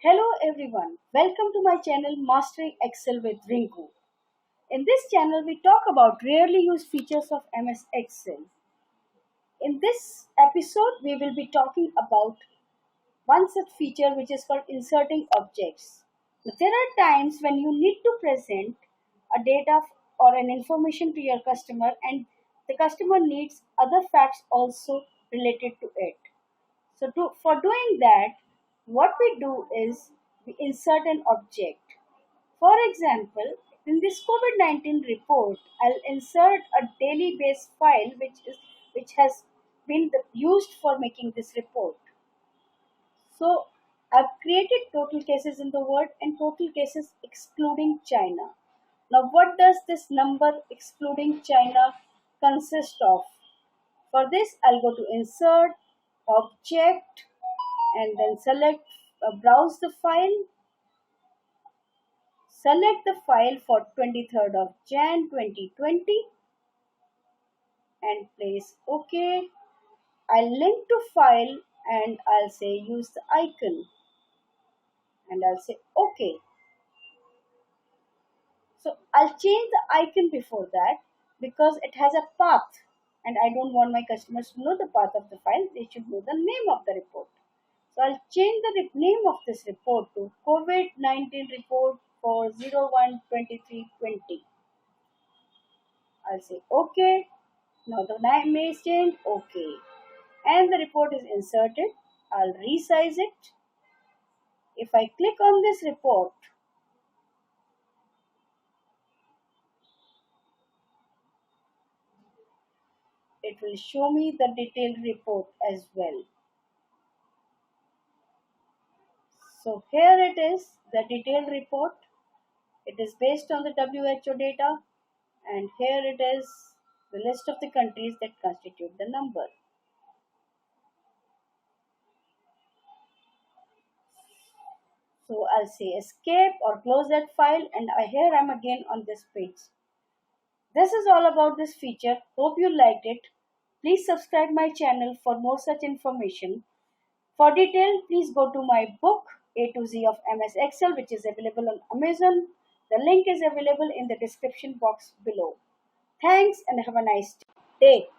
Hello everyone, welcome to my channel Mastering Excel with Rinku. In this channel, we talk about rarely used features of MS Excel. In this episode, we will be talking about one such feature which is called inserting objects. Now, there are times when you need to present a data or an information to your customer and the customer needs other facts also related to it. For doing that, what we do is we insert an object. For example, in this COVID-19 report, I'll insert a daily base file which has been used for making this report. So I've created total cases in the world and total cases excluding China. Now, what does this number excluding China consist of? For this, I'll go to Insert, Object, and then browse the file, select the file for 23rd of Jan 2020 and place OK. I'll link to file and I'll say use the icon and I'll say OK. So I'll change the icon before that because it has a path and I don't want my customers to know the path of the file. They should know the name of the report. So I'll change the name of this report to COVID-19 report for 01/23/20. I'll say OK. Now the name is changed. OK. And the report is inserted. I'll resize it. If I click on this report, it will show me the detailed report as well. So here it is, the detailed report. It is based on the WHO data, and here it is, the list of the countries that constitute the number. So I'll say escape or close that file, and here I'm again on this page. This is all about this feature. Hope you liked it. Please subscribe my channel for more such information. For detail, please go to my book A to Z of MS Excel, which is available on Amazon. The link is available in the description box below. Thanks and have a nice day.